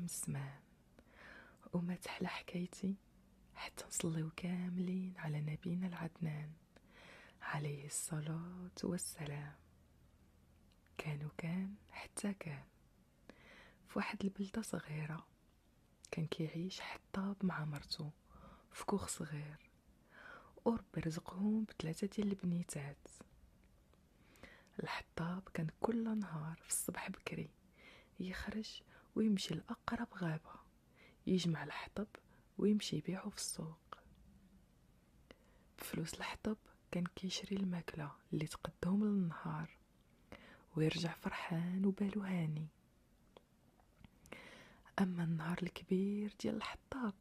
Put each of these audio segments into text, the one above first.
من السمان. وما تحلى حكايتي حتى نصليو كاملين على نبينا العدنان عليه الصلاة والسلام. كان حتى كان في واحد البلدة صغيرة كان كيعيش حطاب مع مرتو في كوخ صغير، وربي رزقهم ب3 ديال البنيتات. الحطاب كان كل نهار في الصبح بكري يخرج ويمشي لأقرب غابة يجمع الحطب ويمشي يبيعه في السوق. بفلوس الحطب كان كيشري الماكلة اللي تقدهم للنهار ويرجع فرحان وبالو هاني. أما النهار الكبير ديال الحطاب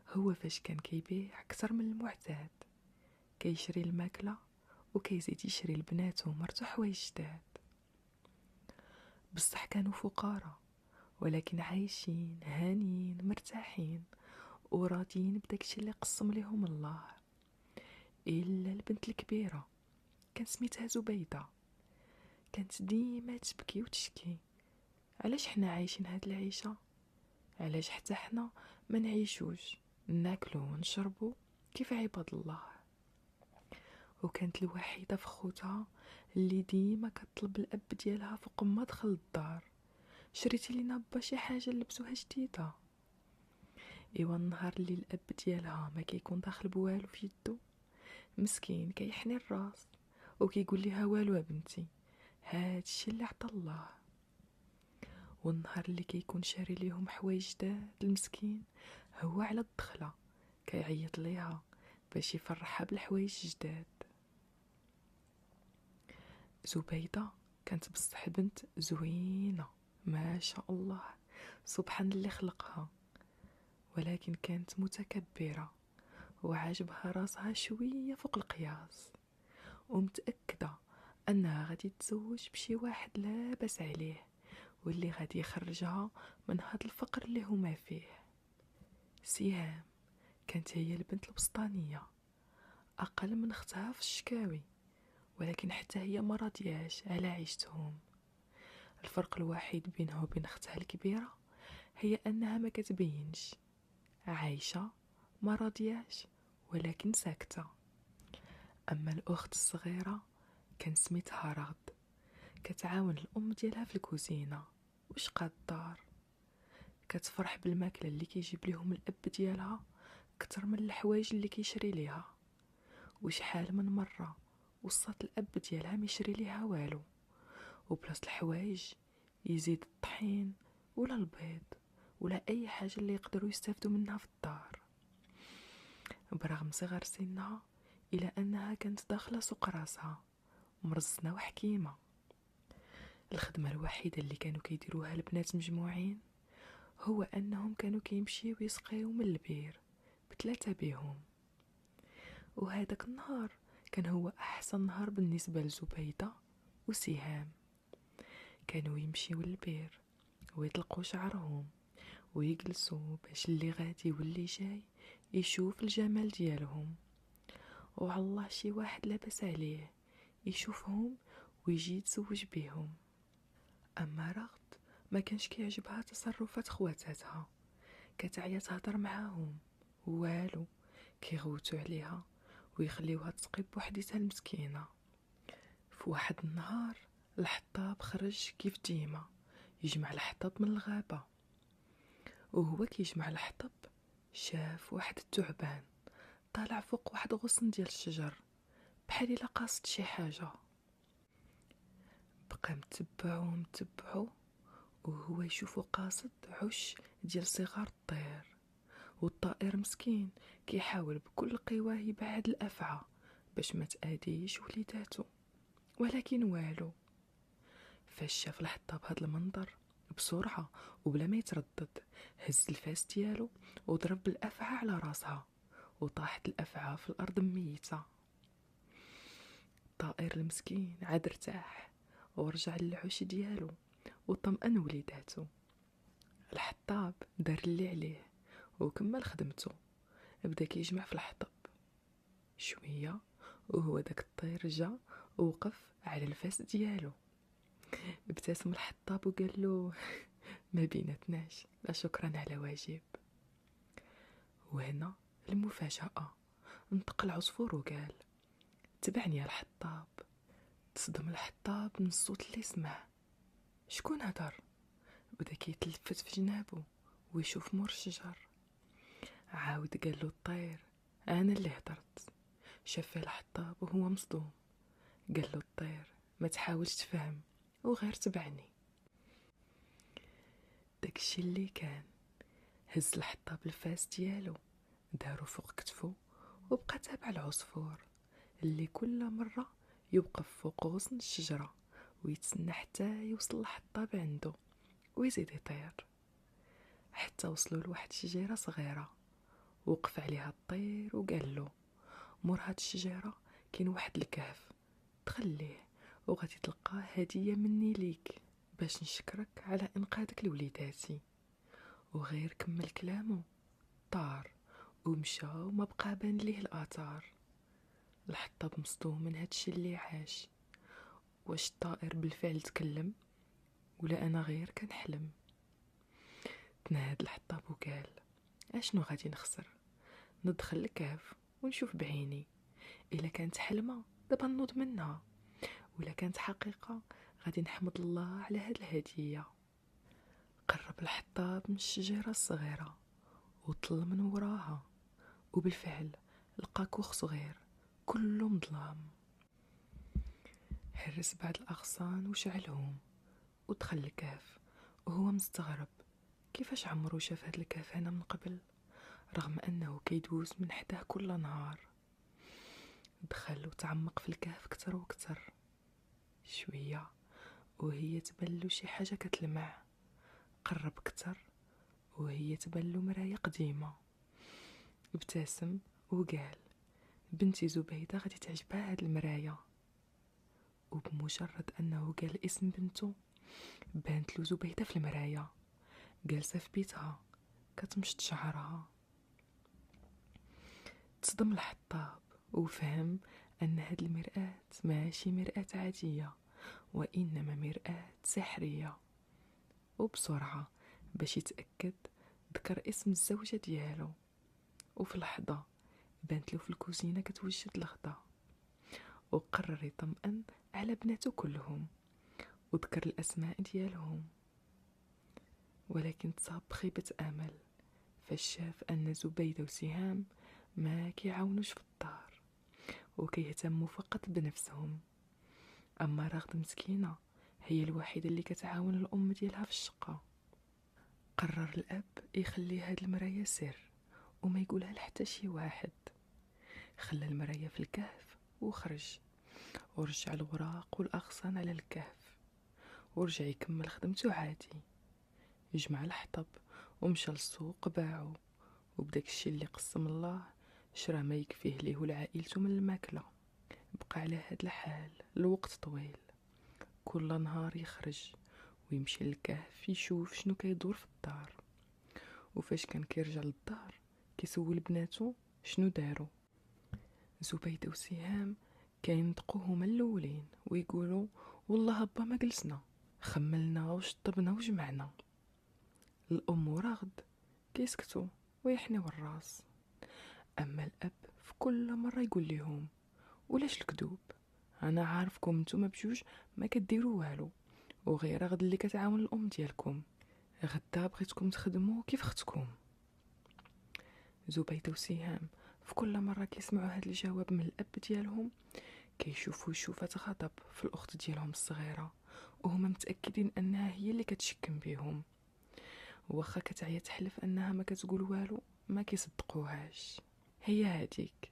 هو فاش كان كيبيع أكثر من المعتاد، كيشري الماكلة وكيزيد يشري البنات ومرتو حوايج جداد. بصح كانوا فقراء ولكن عايشين هانيين مرتاحين وراضيين بداكشي اللي قسم لهم الله. إلا البنت الكبيرة كان سميتها زبيدة، كانت ديما تبكي وتشكي علاش حنا عايشين هاد العيشة، علاش حتى حنا ما نعيشوش ناكلو ونشربو كيف عباد الله. وكانت الوحيدة في خوتها اللي ديما كتطلب الاب ديالها فوق ما دخل الدار: شريتي لينا با شي حاجه نلبسوها جديده. ايوا النهار اللي الاب ديالها ما كيكون داخل بوالو في يدو، مسكين كيحني الراس وكيقول لها: والو يا بنتي، هادشي اللي عطا الله. والنهار اللي كيكون شاري ليهم حوايج جداد المسكين، هو على الدخله كيعيط ليها باش يفرحها بالحوايج جداد. زبيدة كانت بصح بنت زوينة ما شاء الله، سبحان اللي خلقها، ولكن كانت متكبرة وعاجبها راسها شوية فوق القياس، ومتأكدة أنها غادي تتزوج بشي واحد لاباس عليه واللي غادي يخرجها من هاد الفقر اللي هما فيه. سهام كانت هي البنت البسطانية، أقل من اختها في الشكاوي، ولكن حتى هي ما راضياش على عيشتهم. الفرق الوحيد بينها وبين اختها الكبيرة هي أنها ما كتبينش، عايشة ما راضياش ولكن ساكتة. أما الأخت الصغيرة كان سميتها رغد، كتعاون الأم ديالها في الكوزينة وشقاد الدار، كتفرح بالماكلة اللي كيجيب ليهم الأب ديالها كتر من الحوايج اللي كيشري ليها. وشحال من مرة وصات الأب ديالها ما يشري ليها والو، وبلاص الحوايج يزيد الطحين ولا البيض ولا أي حاجة اللي يقدروا يستافدوا منها في الدار. برغم صغر سنها إلى أنها كانت داخلة سوق راسها مرزنة وحكيمة. الخدمة الوحيدة اللي كانوا كيديروها البنات مجموعين هو أنهم كانوا كيمشيو ويسقيو من البير ب3 بيهم. وهذاك النهار كان هو أحسن نهار بالنسبة لزبيدة وسهام. كانوا يمشيو للبير ويطلقوا شعرهم ويجلسوا باش اللي غادي واللي جاي يشوف الجمال ديالهم، وعلاه شي واحد لاباس عليه يشوفهم ويجي يتزوج بيهم. اما رغد ما كانش كيعجبها تصرفات خواتاتها، كتعيا تهضر معاهم والو، كيغوتوا عليها ويخليوها تسقي بوحديتها المسكينه. في واحد النهار الحطاب خرج كيف ديما يجمع الحطب من الغابه، وهو كيجمع الحطب شاف واحد الثعبان طالع فوق واحد غصن ديال الشجر بحال الا قاصد شي حاجه. بقى متبعو وهو يشوفو قاصد عش ديال صغار الطير، والطائر مسكين كيحاول بكل قواه يبعد الافعى باش ما تاذيش وليداتو، ولكن والو. فاش شاف الحطاب هاد المنظر بسرعه وبلا ما يتردد هز الفاس ديالو وضرب بالافعى على راسها، وطاحت الافعى في الارض ميته. الطائر المسكين عاد ارتاح ورجع للعش ديالو وطمأن وليداتو. الحطاب دار اللي عليه وكمل خدمته، بدا كيجمع في الحطب شويه، وهو داك الطير جا ووقف على الفاس ديالو. ابتسم الحطاب وقال له: ما بيناتناش، لا شكرا على واجب. وهنا المفاجأة، نطق العصفور وقال: تبعني يا الحطاب. تصدم الحطاب من الصوت اللي سمع. شكون هدر؟ بدا كيتلفت في جنابو ويشوف مور الشجر. عاود قال له الطير: انا اللي هدرت. شاف فيه الحطاب وهو مصدوم. قال له الطير: ما تحاولش تفهم وغير تبعني. داكشي اللي كان، هز الحطاب الفاس ديالو، دارو فوق كتفو، وبقى تابع العصفور اللي كل مرة يوقف فوق غصن الشجرة ويتسنى حتى يوصل الحطاب عنده ويزيد يطير، حتى وصلوا لواحد شجيرة صغيرة. وقف عليها الطير وقال له: مور هاد الشجيرة كاين واحد الكهف، تخليه وغادي تلقاه هدية مني ليك باش نشكرك على انقاذك لوليداتي. وغير كمل كلامه طار ومشى وما بقى بان ليه الاثار. الحطاب مصدوم من هادشي اللي عاش. واش الطائر بالفعل تكلم ولا انا غير كنحلم؟ تنهد الحطاب وقال: اشنو غادي نخسر؟ ندخل الكهف ونشوف بعيني، الا كانت حلمه دابا نوض منها، ولا كانت حقيقه غادي نحمد الله على هاد الهديه. قرب الحطاب من الشجره الصغيره وطل من وراها، وبالفعل لقى كوخ صغير كله مظلام. هرس بعض الاغصان وشعلهم ودخل الكهف وهو مستغرب كيفاش عمرو شاف هاد الكهف هنا من قبل، رغم انه كيدوز من حداه كل نهار. دخل وتعمق في الكهف كتر وكتر. شويه وهي تبان شي حاجه كتلمع. قرب كتر وهي تبان مرايه قديمه. ابتسم وقال: بنتي زبيده غادي تعجبها هاد المرايه. وبمجرد انه قال اسم بنته بانت له زبيده في المرايه جالسه في بيتها كتمشط شعرها. تصدم الحطاب وفهم ان هاد المرآة ماشي مرآة عاديه، وانما مرآة سحريه. وبسرعه باش يتاكد ذكر اسم الزوجه ديالو. وفي لحظه بانت له في الكوزينه كتوجد الغدا، وقرر يطمئن على بناته كلهم وذكر الاسماء ديالهم. ولكن تصاب بخيبه امل فاش شاف ان زبيده وسهام ما كيعاونوش في الدار وكيهتموا فقط بنفسهم. اما راغد مسكينه هي الوحيده اللي كتعاون الام ديالها في الشقه. قرر الاب يخلي هاد المرايه سر وما يقولها لحتى شي واحد. خلى المرايه في الكهف وخرج ورجع الوراق والاغصان على الكهف ورجع يكمل خدمته عادي. جمع الحطب ومشى للسوق باعو، وبداك الشي اللي قسم الله شرا ما يكفيه ليه ولعائلته من الماكله. بقى على هاد الحال لوقت طويل، كل نهار يخرج ويمشي للكهف يشوف شنو كيدور في الدار. وفاش كان كيرجع للدار كيسول بناتو شنو داروا. زبيده وسهام كينطقوا هما الاولين ويقولوا: والله با ما جلسنا، خملنا وشطبنا وجمعنا. الام وراغد كيسكتوا ويحنيو الراس. اما الاب في كل مره يقول لهم: ولاش الكذوب، انا عارفكم نتوما بجوج ما كديروا والو، وغير غد اللي كتعاون الام ديالكم. غدا بغيتكم تخدموا كيف اختكم. زبيده وسهام في كل مره كيسمعوا هذا الجواب من الاب ديالهم كيشوفوا شوفات غضب في الاخت ديالهم الصغيره، وهما متاكدين انها هي اللي كتشكم بهم. واخا كتعيا تحلف انها ما كتقول والو ما كيصدقوهاش. هي هاديك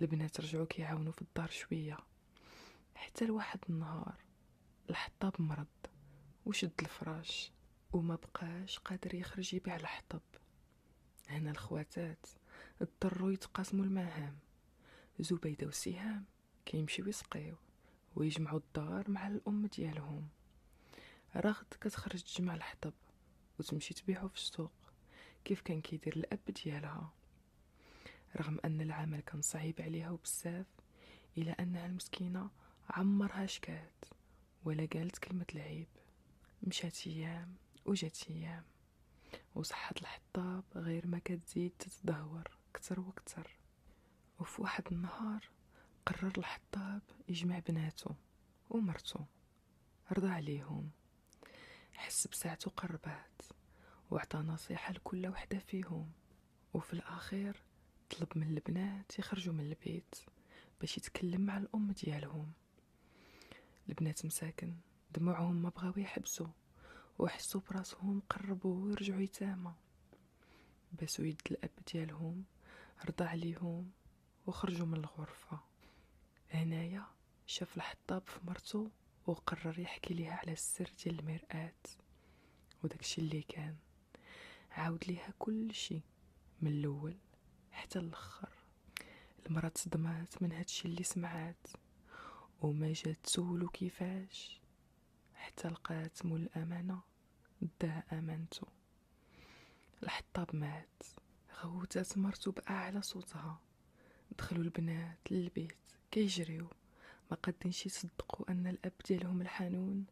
البنات رجعوا كيعاونوا في الدار شويه، حتى لواحد النهار الحطاب مرض وشد الفراش وما بقاش قادر يخرج يبيع الحطب. هنا الخواتات اضطروا يتقاسموا المهام. زبيده وسهام كيمشيو يسقيو ويجمعوا الدار مع الام ديالهم. رغد كتخرج تجمع الحطب وتمشي تبيعو في السوق كيف كان كيدير الاب ديالها. رغم ان العمل كان صعيب عليها وبزاف، الى انها المسكينه عمرها شكات ولا قالت كلمه العيب. مشات ايام وجات ايام وصحة الحطاب غير ما كتزيد تتدهور كتر وكتر. وفي واحد النهار قرر الحطاب يجمع بناته ومرته، رضى عليهم، حس بساعته قربات وعطى نصيحة لكل وحدة فيهم. وفي الأخير طلب من البنات يخرجوا من البيت باش يتكلم مع الأم ديالهم. البنات مساكن دموعهم ما بغاو يحبسوا وحسوا براسهم قربوا يرجعوا يتامى. باسوا يد الأب ديالهم، رضى عليهم وخرجوا من الغرفة. هنايا شاف الحطاب في مرته وقرر يحكي ليها على السر ديال المرآة. وداكشي اللي كان عاود ليها كل شي من الاول حتى الاخر. المرأة تصدمات من هادشي اللي سمعات وما جات تسولو كيفاش، حتى لقات مول الامانه داه امانته. الحطاب مات، غوتات مرتو باعلى صوتها. دخلوا البنات للبيت كيجريو، ما قادينش يصدقوا ان الاب ديالهم الحنون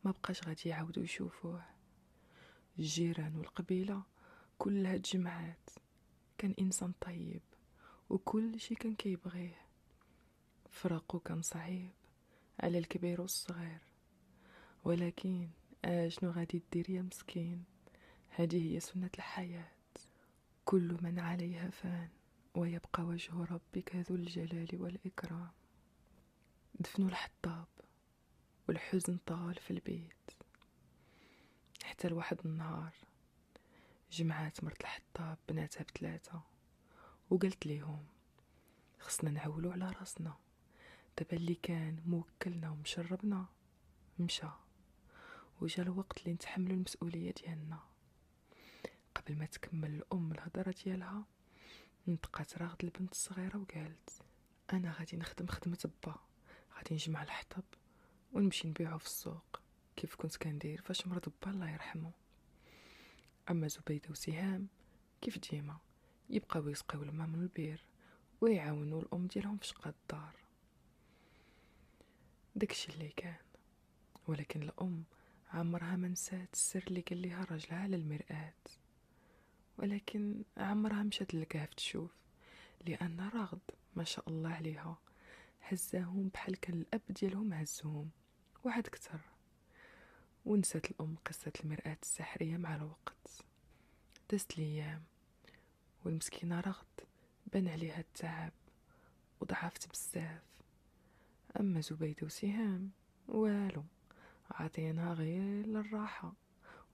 ما بقاش غادي يعاودوا يشوفوه. الجيران والقبيله كلها تجمعات. كان انسان طيب وكل شي كان كيبغيه. فراقو كان صعيب على الكبير والصغير، ولكن اشنو غادي دير يا مسكين، هذه هي سنة الحياة. كل من عليها فان ويبقى وجه ربك ذو الجلال والإكرام. دفنوا الحطاب والحزن طال في البيت، حتى لواحد النهار جمعات مرت الحطاب بناتها بثلاثة وقالت ليهم خصنا نعولو على راسنا. دابا اللي كان موكلنا ومشربنا مشى، وجا الوقت اللي نتحملوا المسؤولية ديالنا. قبل ما تكمل الأم الهضرة ديالها نطقات راغد البنت الصغيرة وقالت أنا غادي نخدم خدمة با، غادي نجمع الحطب ونمشي نبيعو في السوق كيف كنت كندير فاش مرض با الله يرحمه. أما زبيدة وسهام كيف ديما يبقاو يسقيو الماء من البير ويعاونوا الأم ديالهم في شقة الدار. داكشي اللي كان، ولكن الأم عمرها ما نسات السر اللي قال ليها راجلها على المرآة. ولكن عمرها مشات للكهف تشوف، لأن راغد ما شاء الله عليها هزاهم بحال كان الأب ديالهم هزهم واحد كتر. ونسات الأم قصة المرآة السحرية مع الوقت. دازت الأيام والمسكينة راغد بان عليها التعب وضعفت بزاف. أما زبيدة وسهام والو، عاطينها غير للراحة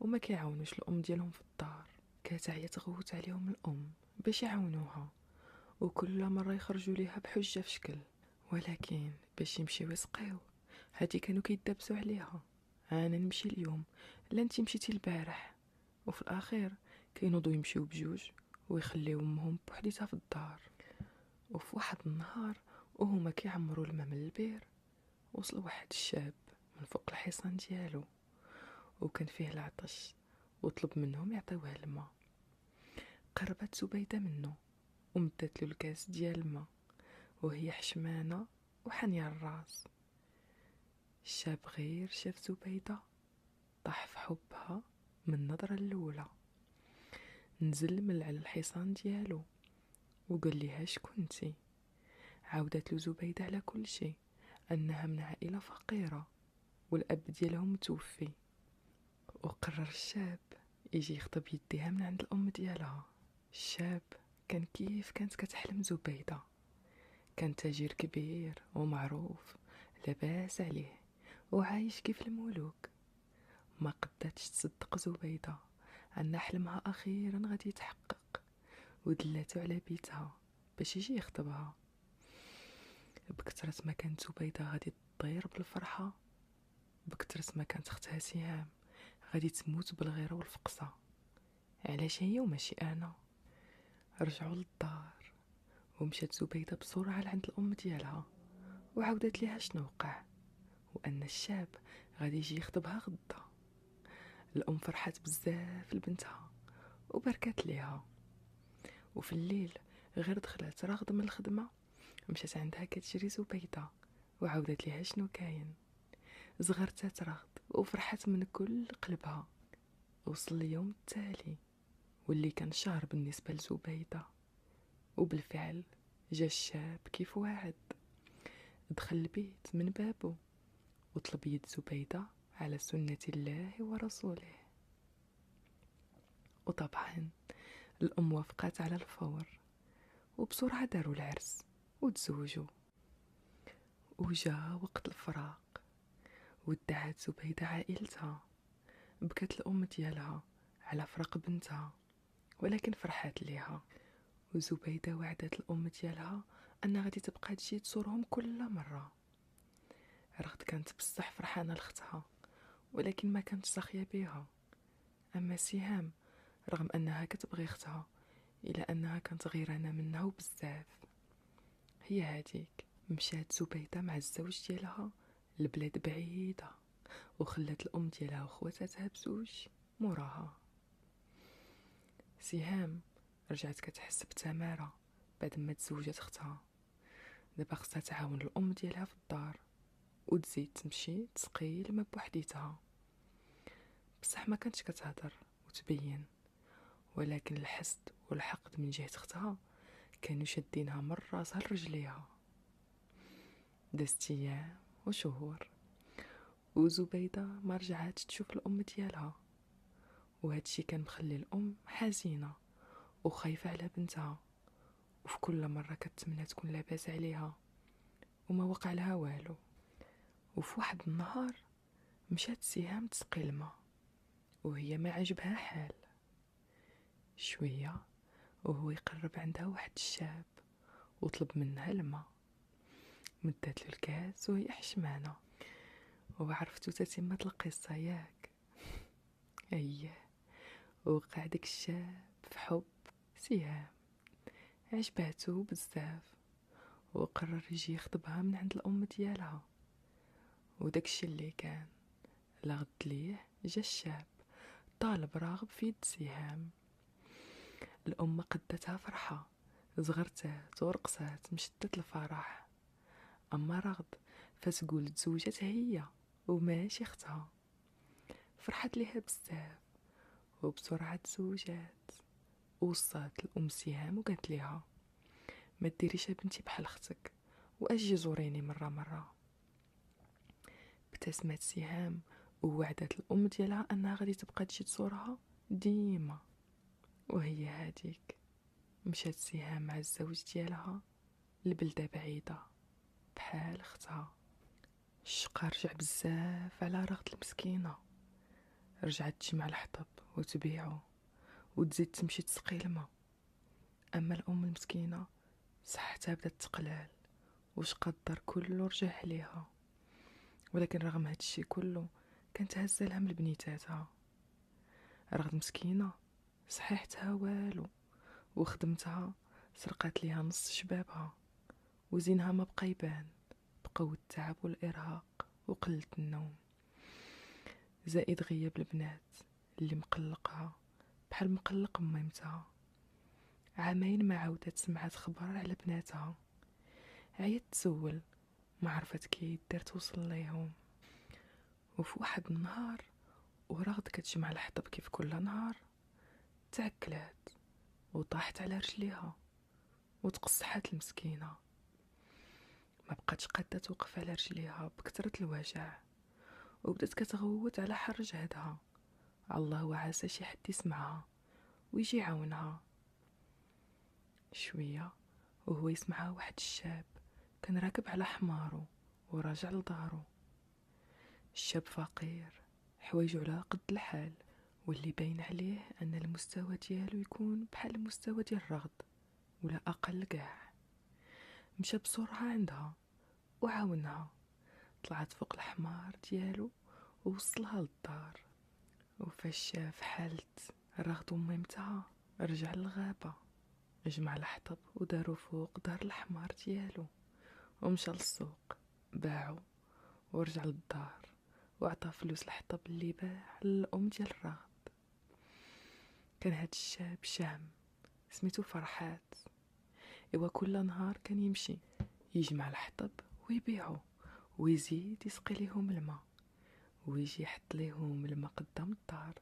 وما كيعاونوش الأم ديالهم في الدار. كتعيا تغوت عليهم الأم باش يعاونوها، وكل مرة يخرجوا ليها بحجة في شكل، ولكن باش يمشيو يسقيو هادي كانوا كيدابسوا عليها. انا نمشي اليوم، لا انتي مشيتي البارح. وفي الاخير كينوضوا يمشيو بجوج ويخليو امهم بوحديتها في الدار. وفي واحد النهار وهما كيعمروا الماء من البير وصل واحد الشاب من فوق الحصان ديالو وكان فيه العطش وطلب منهم يعطيوه الماء. قربت زبيدة منه ومدت له الكاس ديال الماء وهي حشمانة وحنيا الراس. الشاب غير شاف زبيدة طاح في حبها من النظرة الأولى. نزل من على الحصان ديالو وقال ليها شكونتي. عاودت له زبيدة على كل شيء، أنها من عائلة فقيرة والأب ديالهم متوفي. وقرر الشاب يجي يخطب يديها من عند الأم ديالها. الشاب كان كيف كانت كتحلم زبيدة، كان تاجر كبير ومعروف لاباس عليه وعايش كيف الملوك. ما قداتش تصدق زبيدة أن حلمها أخيرا غادي يتحقق، ودلاتو على بيتها باش يجي يخطبها. بكثرة ما كانت زبيدة غادي تطير بالفرحة، بكثرة ما كانت اختها سهام غادي تموت بالغيرة والفقصة. علاش هي وماشي أنا؟ رجعوا للدار ومشات زبيدة بسرعة لعند الأم ديالها وعاودت ليها شنو وقع، وأن الشاب غادي يجي يخطبها غدا. الأم فرحات بزاف لبنتها وبركات ليها. وفي الليل غير دخلت راغد من الخدمة مشات عندها كتجري زبيدة وعاودت ليها شنو كاين. زغرتات راغد وفرحات من كل قلبها وصل اليوم التالي واللي كان شهر بالنسبة لزبيدة، وبالفعل جا الشاب كيف وعد، دخل البيت من بابه وطلب يد زبيدة على سنة الله ورسوله. وطبعا الأم وافقت على الفور، وبسرعة داروا العرس وتزوجوا. وجا وقت الفراق ودعت زبيدة عائلتها. بكت الأم ديالها على فراق بنتها، ولكن فرحات ليها. وزبيدة وعدت الأم ديالها أنها غادي تبقى تجي تزورهم كل مرة. رغد كانت بصح فرحانة لختها، ولكن ما كانت ساخية بيها. أما سهام رغم أنها كتبغي اختها إلا أنها كانت غيرانة منها وبزاف. هي هاديك مشات زبيدة مع الزوج ديالها لبلاد بعيدة، وخلات الأم ديالها وخواتاتها بزوج موراها. سهام رجعت كتحس بتمارة بعد ما تزوجت اختها. دابا خصها تعاون الأم ديالها في الدار وتزيد تمشي تسقي الماء بوحديتها. بصح ما كانتش كتهضر وتبين، ولكن الحسد والحقد من جهة اختها كانوا شادينها من راسها لرجليها. دازت ايام وشهور وزبيدة ما رجعات تشوف الأم ديالها، وهادشي كان مخلي الأم حزينة وخايفة على بنتها، وفي كل مرة كتمنى تكون لاباس عليها وما وقع لها والو. وفي واحد النهار مشات سهام تسقي الماء وهي ما عجبها حال. شوية وهو يقرب عندها واحد الشاب وطلب منها الماء. مدات له الكاس وهي حشمانة. وعرفتو تتمة القصة ياك؟ اييه، وقع داك الشاب في حب سهام، عجباتو بزاف وقرر يجي يخطبها من عند الأم ديالها. وداكشي اللي كان لغد ليه جا الشاب طالب راغب في يد سهام. الأم قدتها فرحة، زغرتات ورقصات مشدت الفرح. أما رغد فتقول تزوجت هي وماشي اختها. فرحت ليها بزاف وبسرعة تزوجات. ووصات الأم سهام وقالت ليها ما ديريش بنتي بحال اختك واجي زوريني مرة. ابتسمت سهام ووعدت الأم ديالها أنها غادي تبقى تجي تزورها ديما. وهي هاديك مشات سهام مع الزوج ديالها لبلدة بعيدة بحال اختها. الشقا رجع بزاف على رغد المسكينة. رجعت تجمع الحطب وتبيعو وتزيد تمشي تسقي الماء. أما الأم المسكينة صحتها بدات تقلال وشقا الدار كله رجع عليها. ولكن رغم هادشي كله كانت هزة الهم لبنيتاتها. رغد مسكينة صحيحتها والو، وخدمتها سرقات ليها نص شبابها، وزينها ما بقى يبان بقاو التعب والإرهاق وقلة النوم، زائد غياب البنات اللي مقلقها بحال مقلق ميمتها. عامين ما عاودت سمعت خبر على بناتها. عيت تسول ما عرفت كي دير توصل ليهم. وفي واحد النهار ورغد كتجمع الحطب كيف كل نهار تعكلات وطاحت على رجليها وتقصحات المسكينة. ما بقاتش قادة توقف على رجليها بكثرة الوجع، وبدات كتغوت على حر جهدها. الله وعسى شي حد يسمعها ويجي يعاونها. شوية وهو يسمعها واحد الشاب كان راكب على حمارو وراجع لدارو. الشاب فقير حوايجو على قد الحال، واللي باين عليه ان المستوى ديالو يكون بحال المستوى ديال الرغد ولا اقل كاع. مشى بسرعة عندها وعاونها، طلعت فوق الحمار ديالو ووصلها للدار. وفاش شاف حالة الرغد وميمتها رجع للغابة، جمع الحطب ودارو فوق دار الحمار ديالو ومشى للسوق باعو ورجع للدار وعطى فلوس الحطب اللي باع للأم ديال الرغد. كان هاد الشاب شهم سميتو فرحات. ايوا كل نهار كان يمشي يجمع الحطب ويبيعو ويزيد يسقي ليهم الماء، ويجي يحط ليهم الماء قدام الدار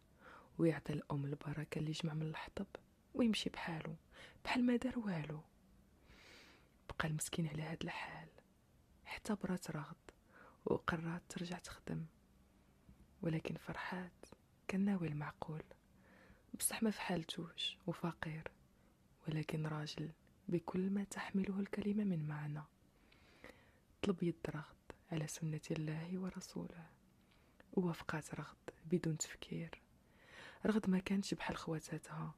ويعطي الأم البركة اللي يجمع من الحطب ويمشي بحاله بحال ما دار والو. بقى المسكين على هاد الحال حتى برات رغد وقررت ترجع تخدم، ولكن فرحات كان ناوي المعقول، بصح ما فحالتوش وفقير، ولكن راجل بكل ما تحمله الكلمة من معنى. طلب يد رغد على سنة الله ورسوله، ووافقات رغد بدون تفكير. رغد ما كانتش بحال خواتاتها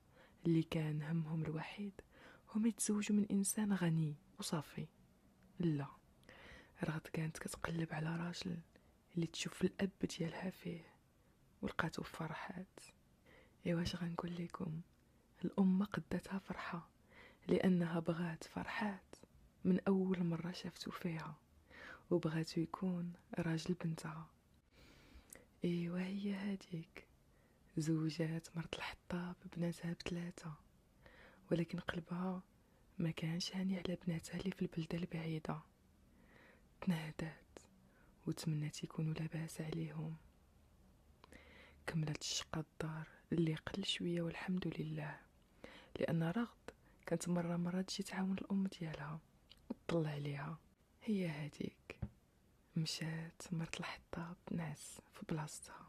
اللي كان همهم الوحيد هم يتزوجوا من إنسان غني وصافي. لا، رغد كانت كتقلب على راجل اللي تشوف الأب ديالها فيه، ولقاتو في فرحات. واش غنقول لكم، الأم قدتها فرحة لأنها بغات فرحات من أول مرة شافتو فيها، وبغاتو يكون راجل بنتها. هي هاديك زوجات مرت الحطاب بناتها ب3، ولكن قلبها ما كانش هاني على بناتها اللي في البلدة البعيدة. تنهدات وتمنات يكونوا لاباس عليهم. كملت الشقة الدار اللي قل شوية والحمد لله، لأن رغد كانت مرة تجي تعاون الأم ديالها وتطلع عليها. هي هاديك مشات مرت الحطاب ناس في بلاصتها،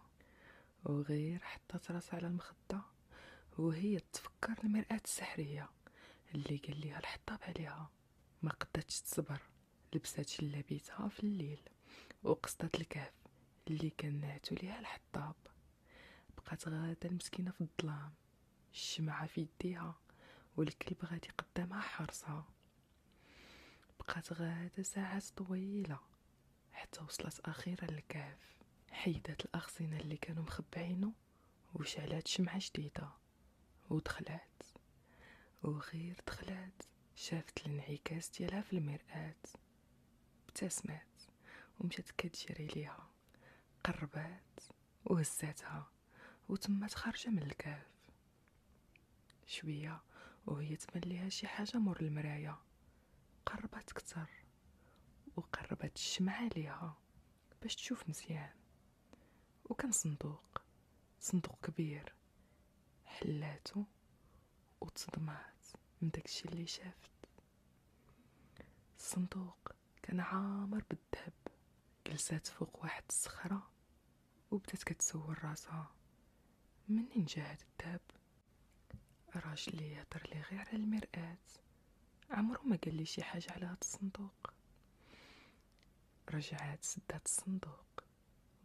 وغير حطت راسها على المخدة وهي تفكر المرآة السحرية اللي قال ليها الحطاب عليها. ما قدتش تصبر، لبسات جلابيتها في الليل وقصدت الكهف اللي كان نعتو ليها الحطاب. بقات غاده المسكينه في الظلام، الشمعة في يديها والكلب غادي قدامها حارسها. بقات غاده ساعات طويله حتى وصلت اخيرا للكهف. حيدت الاغصنه اللي كانوا مخبعينه وشعلات شمعة جديده ودخلات. وغير دخلات شافت الانعكاس ديالها في المرآة، ابتسمت ومشات كتجري ليها، قربات وهزاتها وتمت خارجة من الكهف. شوية وهي تبان ليها شي حاجة مور المراية، قربت كتر وقربت الشمعة ليها باش تشوف مزيان. وكان صندوق كبير. حلاتو وتصدمات من داكشي اللي شافت. الصندوق كان عامر بالذهب. جلسات فوق واحد الصخرة وبدات كتسول راسها، منين جا هاد الذهب؟ راجل اللي يهضر لي غير على المرآة، عمرو ما قال لي شي حاجة على هاد الصندوق. رجعات سدات الصندوق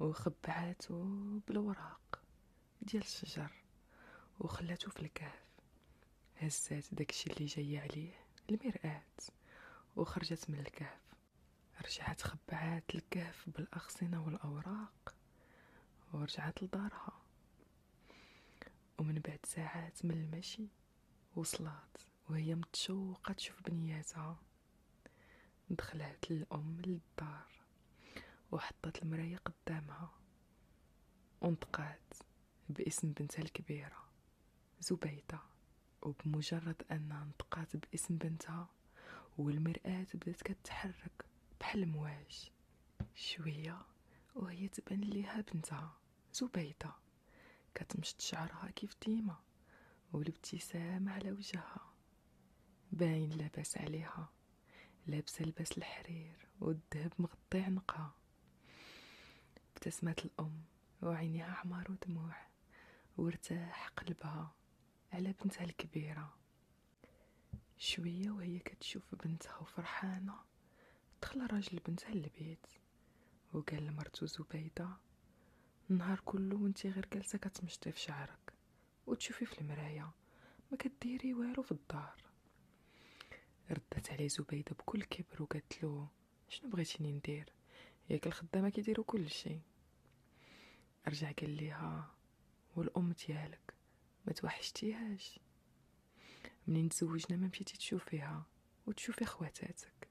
وخبعاتو بالوراق ديال الشجر وخلاتو في الكهف. هزات داكشي اللي جاي عليه المرآة وخرجت من الكهف. رجعت خبعات الكهف بالأغصنة والأوراق ورجعت لدارها. ومن بعد ساعات من المشي وصلت وهي متشوقة تشوف بنياتها. دخلت الأم للدار وحطت المراية قدامها ونطقات باسم بنتها الكبيرة زبيدة. وبمجرد أنها نطقات باسم بنتها والمرآة بدات كتحرك بحال المواج. شوية وهي تبان ليها بنتها زبيدة كتمشط شعرها كيف ديما والابتسامة على وجهها، باين لاباس عليها، لابسة لباس الحرير والذهب مغطي عنقها. ابتسمت الأم وعينيها حمار ودموع، وارتاح قلبها على بنتها الكبيرة. شوية وهي كتشوف بنتها وفرحانة، دخل راجل بنتها للبيت وقال لمرتو زبيدة، النهار كله وانتي غير جالسة كتمشطي في شعرك وتشوفي في المراية، ما كديري والو في الدار. ردت عليه زبيدة بكل كبر وقالت له، شنو بغيتيني ندير؟ ياك الخدامة كيديروا كل شيء. رجع قال ليها، والأم ديالك ما توحشتيهاش؟ منين تزوجنا ما مشيتي تشوفيها وتشوفي خواتاتك؟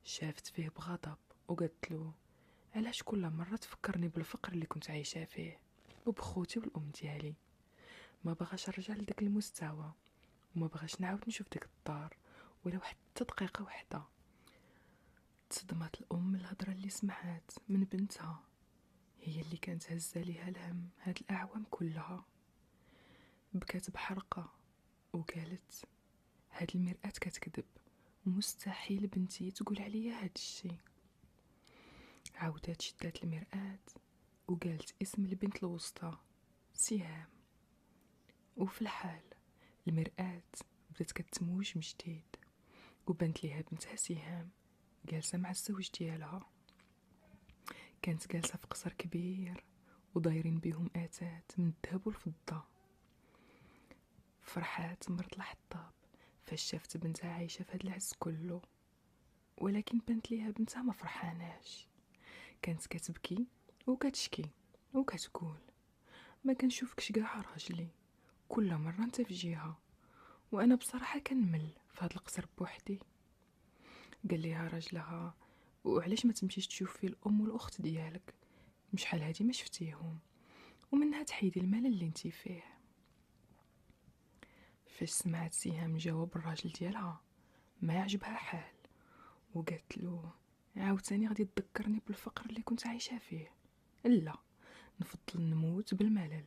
شافت فيه بغضب وقالت له، علاش كل مرة تفكرني بالفقر اللي كنت عايشة فيه وبخوتي والأم ديالي؟ ما بغاش نرجع لداك المستوى وما بغاش نعاود نشوف ديك الدار ولو حتى دقيقة واحدة. تصدمت الأم الهضرة اللي سمعات من بنتها، هي اللي كانت هزة ليها الهم هاد الأعوام كلها. بكات بحرقة وقالت هاد المرآة كتكذب، مستحيل بنتي تقول عليا هاد الشي. عاودات شدات المرآة وقالت اسم البنت الوسطى سهام. وفي الحال المرآة بدات كتموج من جديد وبانت ليها بنتها سهام جالسة مع الزوج ديالها. كانت جالسة في قصر كبير ودايرين بيهم آتات من الذهب والفضة. فرحات مرت الحطاب فاش شافت بنتها عايشة في هاد العز كله، ولكن بانت ليها بنتها ما فرحاناش. كانت كتبكي وكتشكي وكتقول ما كنشوفكش كاع راجلي، كل مرة انت في جهة وانا بصراحة كنمل في هاد القصر بوحدي. قال ليها راجلها وعلاش ما تمشيش تشوف في الام والاخت ديالك، شحال هادي ما شفتيهم، ومنها تحيدي المال اللي انتي فيه. فاش سمعت سهام جواب الراجل ديالها ما يعجبها حال، وقالت له عاوتاني غادي تذكرني بالفقر اللي كنت عايشة فيه. لا، نفضل نموت بالملل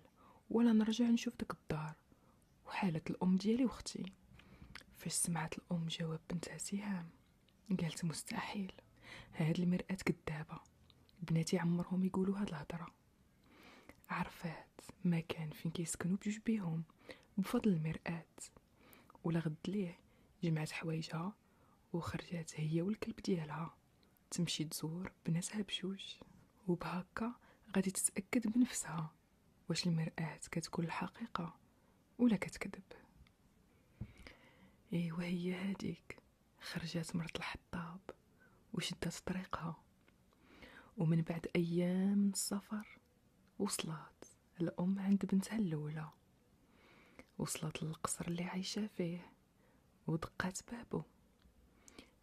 ولا نرجع نشوف داك الدار وحالة الام ديالي واختي. فاش سمعت الام جواب بنتها سهام قالت مستحيل، هاد المرأة كدابة، بناتي عمرهم يقولوا هاد الهضرة. عرفات مكان فين كيسكنوا بجوج بيهم بفضل المرآة، ولا غد ليه جمعت حوايجها وخرجات هي والكلب ديالها تمشي تزور بناتها بجوج، وبهكا غادي تتأكد بنفسها واش المرآة كتقول الحقيقة ولا كتكذب. ايوا هي هاديك خرجات مرت الحطاب وشدات طريقها، ومن بعد ايام من السفر وصلت الام عند بنتها الاولى. وصلت للقصر اللي عايشه فيه ودقات بابو.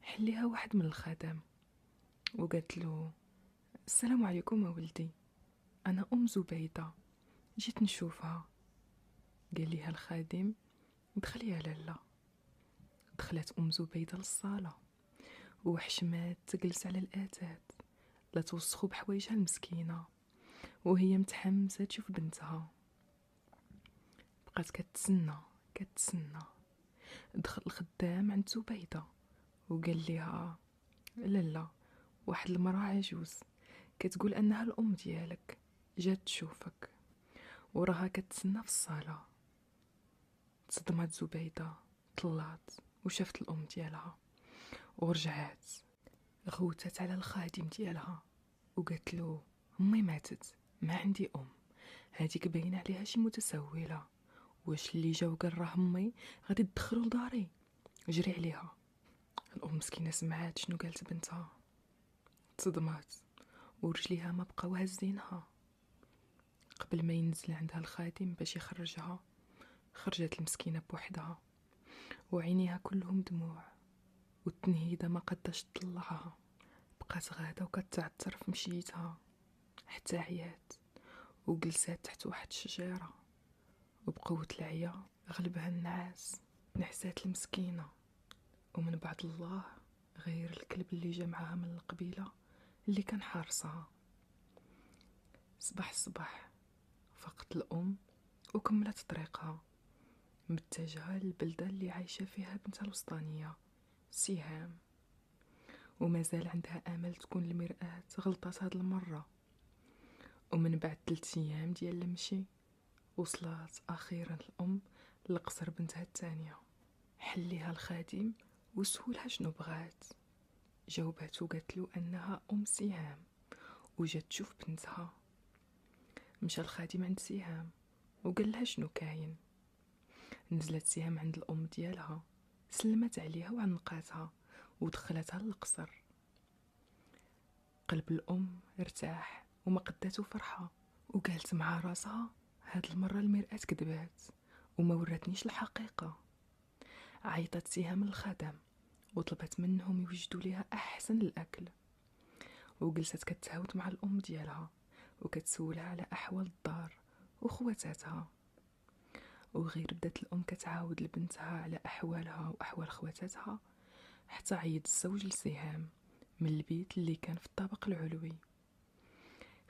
حليها واحد من الخدم وقالت له السلام عليكم ولدي، انا ام زبيده جيت نشوفها. قال ليها الخادم دخلي يا لاله. دخلت ام زبيده للصاله وحشمات تجلس على الاتات لا توسخو بحوايجها المسكينه، وهي متحمسه تشوف بنتها. بقات كتسنى. دخل الخدام عند زبيده وقال ليها لاله واحد المراه عجوز كتقول انها الام ديالك جات تشوفك وراها كتسنى في الصاله. تصدمت زبيده، طلعت وشافت الام ديالها ورجعات غوتت على الخادم ديالها وقالت له امي ماتت، ما عندي ام، هذيك باين عليها شي متسوله، واش اللي جا وقال راه امي غادي تدخلو لداري، جري عليها. الام مسكينه سمعات شنو قالت بنتها، تصدمات ورجليها ما بقاو هزينها. قبل ما ينزل عندها الخادم باش يخرجها خرجت المسكينه بوحدها وعينيها كلهم دموع والتنهيده ما قداش تطلعها. بقات غاده وكتعثر في مشيتها حتى عيات وجلسات تحت واحد الشجره، وبقوة العيا غلبها النعاس. نعسات المسكينه، ومن بعد الله غير الكلب اللي جا معاها من القبيله اللي كان حارسها. صباح الصباح فقت الام وكملت طريقها متجهه للبلده اللي عايشه فيها بنتها الوسطانيه سهام، ومازال عندها امل تكون المرآة غلطات هاد المره. ومن بعد 3 ايام ديال المشي وصلت اخيرا الام لقصر بنتها الثانيه. حليها الخادم وسولها شنو بغات، جاوباتو قالت له انها ام سهام وجات تشوف بنتها. مشى الخادم عند سهام وقال لها شنو كاين. نزلت سهام عند الام ديالها، سلمت عليها وعنقاتها ودخلتها للقصر. قلب الام ارتاح وما قداتو فرحه، وقالت مع راسها هاد المره المرأة كذبات وما وراتنيش الحقيقه. عيطت سهام للخدم وطلبت منهم يوجدوا ليها احسن الاكل، وجلست كتهاوت مع الام ديالها وكتسولها على احوال الدار وخواتاتها. وغير بدات الام كتعاود لبنتها على احوالها واحوال خواتاتها حتى عيد الزوج لسهام من البيت اللي كان في الطابق العلوي.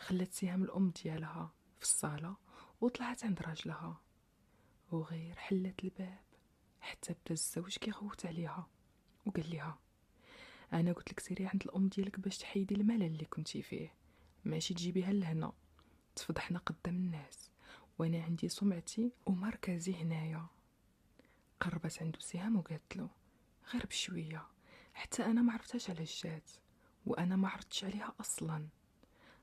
خلات سهام الام ديالها في الصاله وطلعت عند راجلها، وغير حلات الباب حتى بدا الزوج كيغوت عليها وقال لها: انا قلت لك سيري عند الام ديالك باش تحيدي الملل اللي كنتي فيه، ماشي تجيبيها لهنا تفضحنا قدام الناس، وانا عندي سمعتي ومركزي هنايا. قربت عنده سهام وقالت له: غير بشويه، حتى انا ما عرفتهاش علاش جات، وانا ما عرفتش عليها اصلا.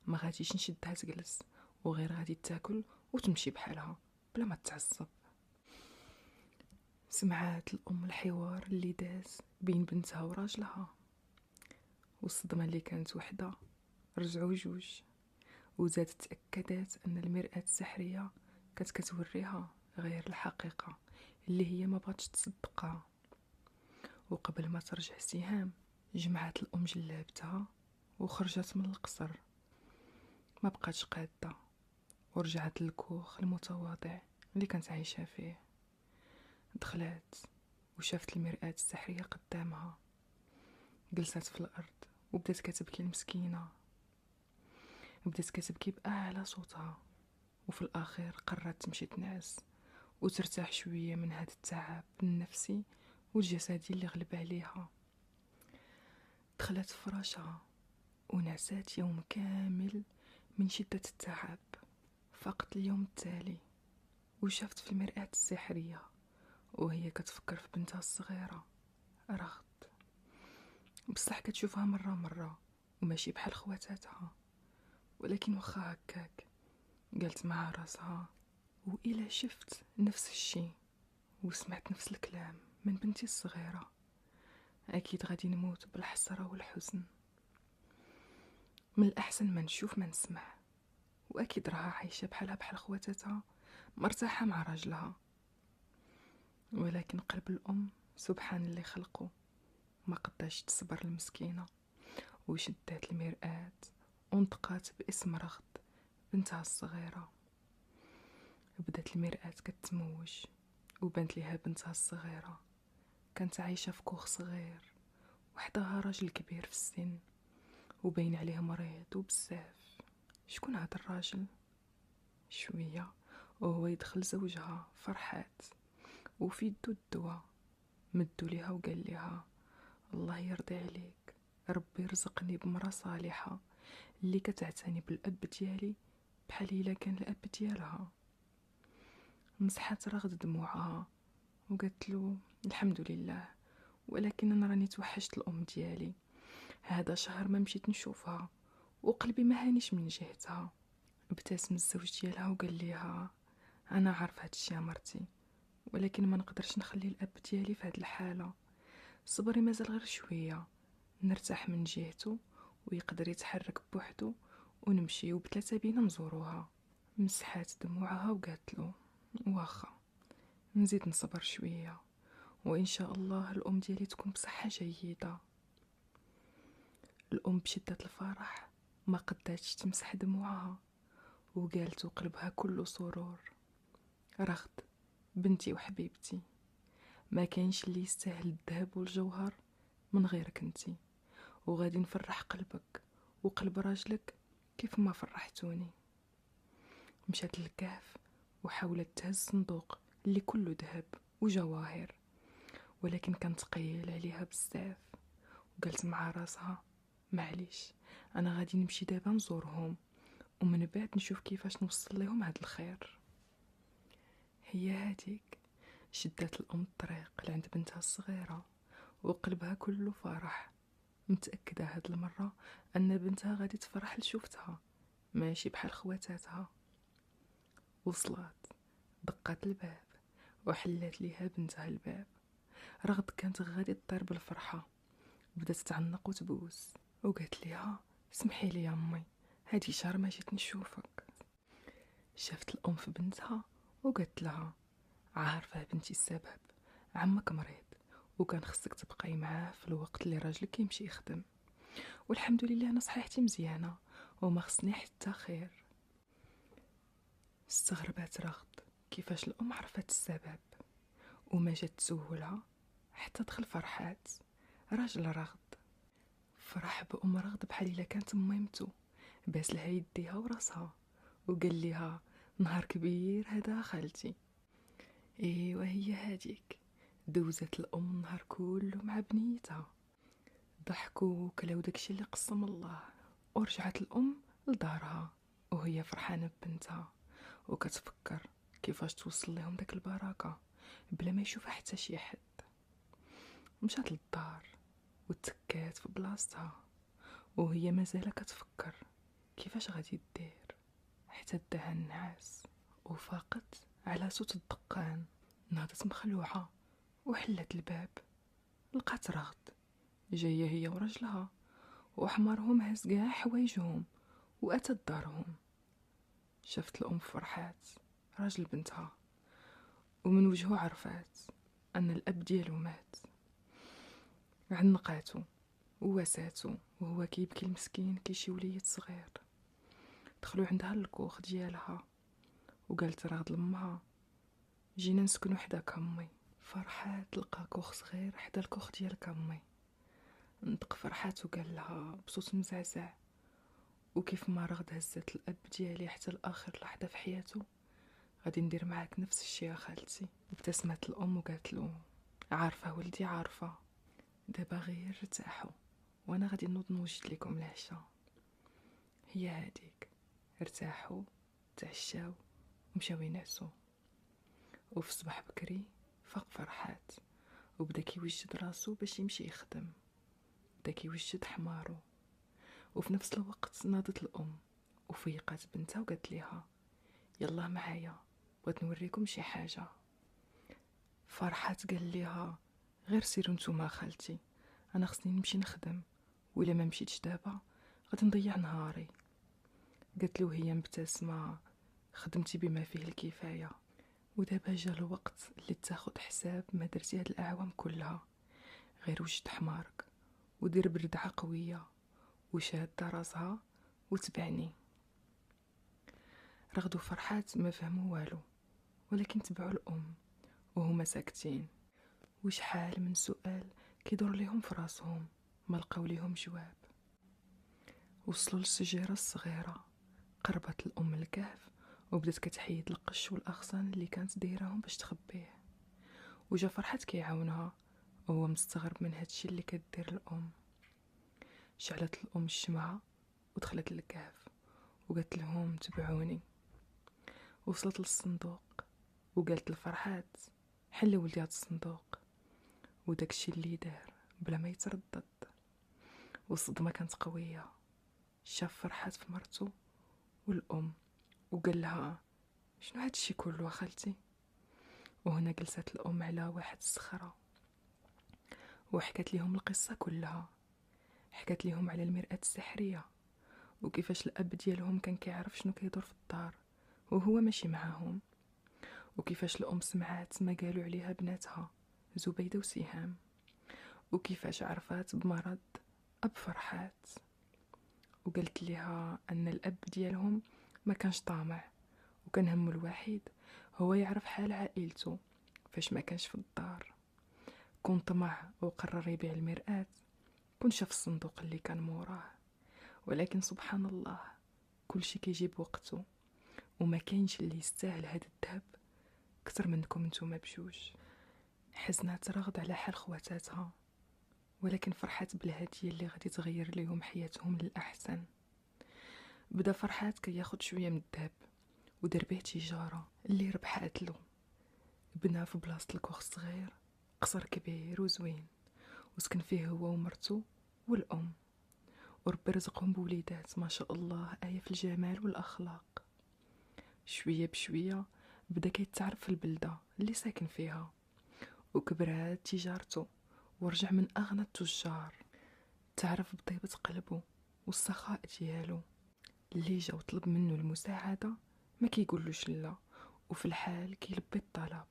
ما غاديش نشدها تجلس، وغير غادي تاكل وتمشي بحالها بلا ما تعصب. سمعات الام الحوار اللي داز بين بنتها وراجلها، والصدمه اللي كانت وحده رجعوا جوج، وزادت تأكدت أن المرآة السحرية كانت كتوريها غير الحقيقة اللي هي ما بغاتش تصدقها. وقبل ما ترجع سهام جمعت الأم جلابتها وخرجت من القصر، ما بقاتش قادة، ورجعت للكوخ المتواضع اللي كانت عايشة فيه. دخلت وشافت المرآة السحرية قدامها، جلست في الأرض وبدات كتبكي المسكينة، بدات كتبكي بأعلى صوتها. وفي الأخير قررت تمشي تنعس وترتاح شوية من هذا التعب النفسي والجسدي اللي غلب عليها. دخلت في فراشها ونعسات يوم كامل من شدة التعب. فقط اليوم التالي وشافت في المرآة السحرية وهي كتفكر في بنتها الصغيرة رغد، بصح كتشوفها مرة وماشي بحال خواتاتها، ولكن واخا هكاك قالت مع راسها: وإلا شفت نفس الشي وسمعت نفس الكلام من بنتي الصغيرة أكيد غادي نموت بالحسرة والحزن. من الأحسن ما نشوف ما نسمع، وأكيد راها عايشة بحالها بحال خواتاتها مرتاحة مع راجلها. ولكن قلب الأم سبحان اللي خلقه ما قداش تصبر المسكينة، وشدات المرآة ونطقات باسم رغد بنتها الصغيرة. بدات المرآة كتموج وبانت ليها بنتها الصغيرة كانت عايشة في كوخ صغير، وحدها راجل كبير في السن وبين عليه مريض وبزاف. شكون هذا الراجل؟ شوية وهو يدخل زوجها فرحات وفي يدو الدواء، مدو ليها وقال ليها: الله يرضي عليك، ربي يرزقني بمرأة صالحة اللي كتعتني بالأب ديالي بحال إلا كان الأب ديالها. مسحات رغد دموعها وقالت له: الحمد لله، ولكن انا راني توحشت الام ديالي، هذا شهر ما مشيت نشوفها وقلبي ما هانيش من جهتها. ابتسم الزوج ديالها وقال ليها: انا عارف هادشي يا مرتي، ولكن ما نقدرش نخلي الاب ديالي في هاد الحاله، صبري مازال غير شويه نرتاح من جهته ويقدر يتحرك بوحدو ونمشي وبثلاثه بينا نزوروها. مسحات دموعها وقالت له: واخا نزيد نصبر شويه، وإن شاء الله الأم ديالي تكون بصحة جيدة. الأم بشدة الفرح ما قداتش تمسح دموعها وقالت وقلبها كله سرور: رغد بنتي وحبيبتي، ما كاينش اللي يستاهل الذهب والجوهر من غيرك انتي، وغادي نفرح قلبك وقلب راجلك كيف ما فرحتوني. مشات للكهف وحاولت تهز صندوق اللي كله ذهب وجواهر، ولكن كان ثقيل عليها بزاف، وقالت مع راسها: معليش، انا غادي نمشي دابا نزورهم ومن بعد نشوف كيفاش نوصل لهم هاد الخير. هي هاديك شدات الام الطريق لعند بنتها الصغيره وقلبها كله فرح، متاكده هاد المره ان بنتها غادي تفرح لشوفتها ماشي بحال خواتاتها. وصلت دقات الباب وحلات ليها بنتها الباب. رغد كانت غادي تطير بالفرحه، بدات تعنق وتبوس وقالت ليها: سمحي لي يا امي، هادي شهر ما جيت نشوفك. شافت الام في بنتها وقالت لها: عارفه بنتي السبب، عمك مريض وكان خصك تبقاي معاه في الوقت اللي راجلك يمشي يخدم، والحمد لله انا صحيحتي مزيانه وما خصني حتى خير. استغربت رغد كيفاش الام عرفت السبب وما جات تسولها حتى دخل فرحات راجل رغد. فرح بأم رغد بحال إلا كانت ميمتو، باس لها يديها وراسها وقال لها نهار كبير هذا خالتي. ايوا هي هاديك. دوزت الام النهار كله مع بنيتها، ضحكوا وكلاو داكشي اللي قسم الله، ورجعت الام لدارها وهي فرحانه ببنتها وكتفكر كيفاش توصل لهم داك البركه بلا ما يشوفها حتى شي حد. مشات للدار وتكات في بلاصتها وهي مازال كتفكر كيفاش غادي دير، حتى داها النعاس وفاقت على صوت الدقان. ناضت مخلوعه وحلت الباب، لقات رغد جايه هي ورجلها وحمرهم هز كاع حوايجهم واتت دارهم. شافت الام فرحات راجل بنتها ومن وجهه عرفات ان الاب ديالو مات. عنقاتو وواساتو وهو كيبكي المسكين كيشي وليد صغير. دخلوا عندها للكوخ ديالها وقالت رغد لامها جينا نسكنوا حداك امي. فرحات تلقى كوخ صغير حدا الكوخ ديال امي. نطق فرحات وقال لها بصوت مزعزع وكيف ما رغد هزت الاب ديالي حتى لاخر لحظه في حياته، غادي ندير معاك نفس الشيء يا خالتي. ابتسمت الام وقالت له عارفه ولدي عارفه، دابا غير ارتاحوا وانا غادي نوض نوجد لكم العشاء. هي هاديك. ارتاحوا تعشاو ومشاو ينعسوا. وفي الصباح بكري فاق فرحات وبدا كيوجد راسو باش يمشي يخدم، بدا كيوجد حمارو. وفي نفس الوقت ناضت الام وفيقات بنتها وقالت ليها يلا معايا بغيت نوريكم شي حاجه. فرحات قال ليها غير سيروا نتوما خالتي، انا خصني نمشي نخدم وإلا ما مشيتش دابا غادي نضيع نهاري. قالت له هي مبتسمه خدمتي بما فيه الكفايه، ودابا جا الوقت اللي تاخد حساب ما درتي هاد الاعوام كلها. غير وجد حمارك ودير بردعه قويه وشاد راسها وتبعني. رغدوا فرحات ما فهموا والو، ولكن تبعوا الام وهما ساكتين. وشحال من سؤال كيدور ليهم في راسهم ما لقاو ليهم جواب. وصلوا للشجره الصغيره، قربت الام الكهف وبدات كتحيد القش والاغصان اللي كانت دايراهم باش تخبيه. وجا فرحات كيعاونها وهو مستغرب من هادشي اللي كدير الام. شعلت الام الشمعه ودخلت للكهف وقالت لهم تبعوني. وصلت للصندوق وقالت لفرحات حل ولدي هاد الصندوق، وداكشي اللي دار بلا ما يتردد. والصدمه كانت قويه. شاف فرحات في مرته والام وقال لها شنو هادشي كله خالتي؟ وهنا جلست الام على واحد الصخره وحكت لهم القصه كلها. حكت لهم على المرآة السحريه وكيفاش الاب ديالهم كان كيعرف شنو كيدور في الدار وهو ماشي معاهم، وكيفاش الام سمعات ما قالوا عليها بناتها زبيده وسهام، وكيفاش عرفات بمرض اب فرحات. وقالت لها ان الاب ديالهم ما كانش طامع وكان همه الوحيد هو يعرف حال عائلته فاش ما كانش في الدار. كون طمع وقرر يبيع المرآة، كون شاف الصندوق اللي كان موراه. ولكن سبحان الله كل شيء كيجيب وقته وما كاينش اللي يستاهل هذا الذهب اكثر منكم نتوما بجوج. حزنات رغد على حال خواتاتها، ولكن فرحات بالهدية اللي غادي تغير لهم حياتهم للأحسن. بدا فرحات كياخد شوية من الذهب ودار به تجارة اللي ربحات له. بنا في بلاصة الكوخ صغير قصر كبير وزوين وسكن فيه هو ومرته والأم، وربي رزقهم بوليدات ما شاء الله آية في الجمال والأخلاق. شوية بشوية بدا كيتعرف في البلدة اللي ساكن فيها وكبرات تجارته ورجع من أغنى التجار. تعرف بطيبة قلبه والسخاء ديالو. اللي جا وطلب منه المساعدة ما كيقولوش لا، وفي الحال كيلبي الطلب.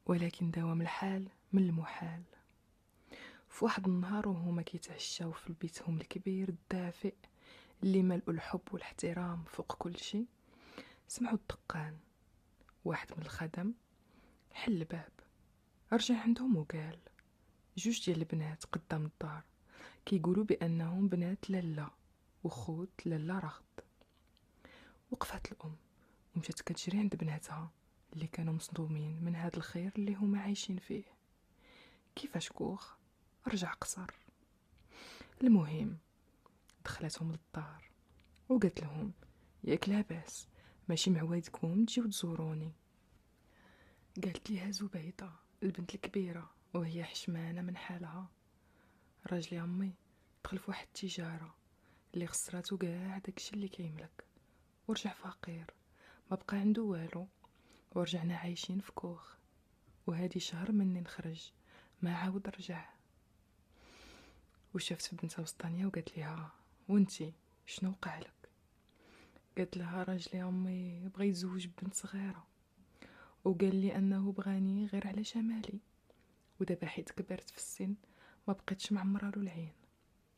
ولكن دوام الحال من المحال. في واحد النهار وهما كيتعشاو في بيتهم الكبير الدافئ اللي ملؤ الحب والاحترام فوق كل شيء، سمعوا الدقان. واحد من الخدم حل الباب، رجع عندهم وقال جوج ديال البنات قدام الدار كيقولوا بانهم بنات لالا وخوت لالا رغد. وقفات الام ومشات كتجري عند بناتها اللي كانوا مصدومين من هذا الخير اللي هما عايشين فيه. كيفاش كوخ رجع قصر. المهم دخلتهم للدار وقالت لهم ياك لاباس ماشي معوايدكم تجيو تزوروني. قالت ليها زبيدة البنت الكبيرة وهي حشمانة من حالها، راجلي امي دخل في واحد التجارة اللي خسراتو كاع داكشي اللي كيملك ورجع فقير، ما بقى عنده والو، ورجعنا عايشين في كوخ. وهادي شهر مني نخرج ما عاود رجع. وشافت بنتها وسطانية وقالت لها وانتي شنو وقع لك؟ قالت لها راجلي امي بغى يتزوج بنت صغيره وقال لي انه بغاني غير على جمالي، ودابا حيت كبرت في السن ما بقيتش معمره له العين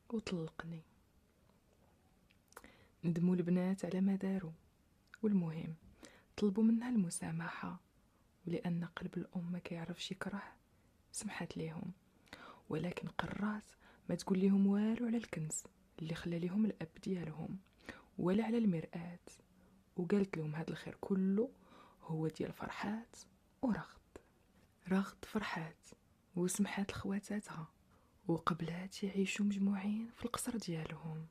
وطلقني. ندموا البنات على ما داروا، والمهم طلبوا منها المسامحه، ولان قلب الام ما كيعرفش يكره سمحت ليهم، ولكن قررت ما تقول لهم والو على الكنز اللي خلى لهم الاب ديالهم ولا على المرآة. وقالت لهم هذا الخير كله هو ديال فرحات ورغد. رغد فرحات وسمحات لخواتاتها وقبلات يعيشوا مجموعين في القصر ديالهم.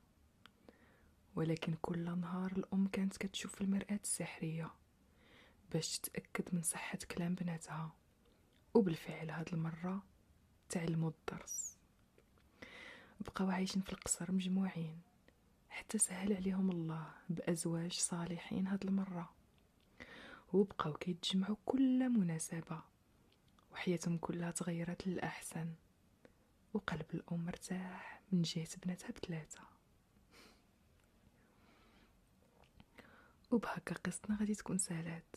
ولكن كل نهار الأم كانت كتشوف في المرآة السحرية باش تتأكد من صحة كلام بناتها، وبالفعل هاد المرة تعلموا الدرس. بقاو عايشين في القصر مجموعين حتى سهل عليهم الله بأزواج صالحين هاد المرة، وبقاو كيتجمعوا كل مناسبة، وحياتهم كلها تغيرت للأحسن، وقلب الأم مرتاح من جهة بناتها بثلاثة. وبهكا قصتنا غادي تكون سالات.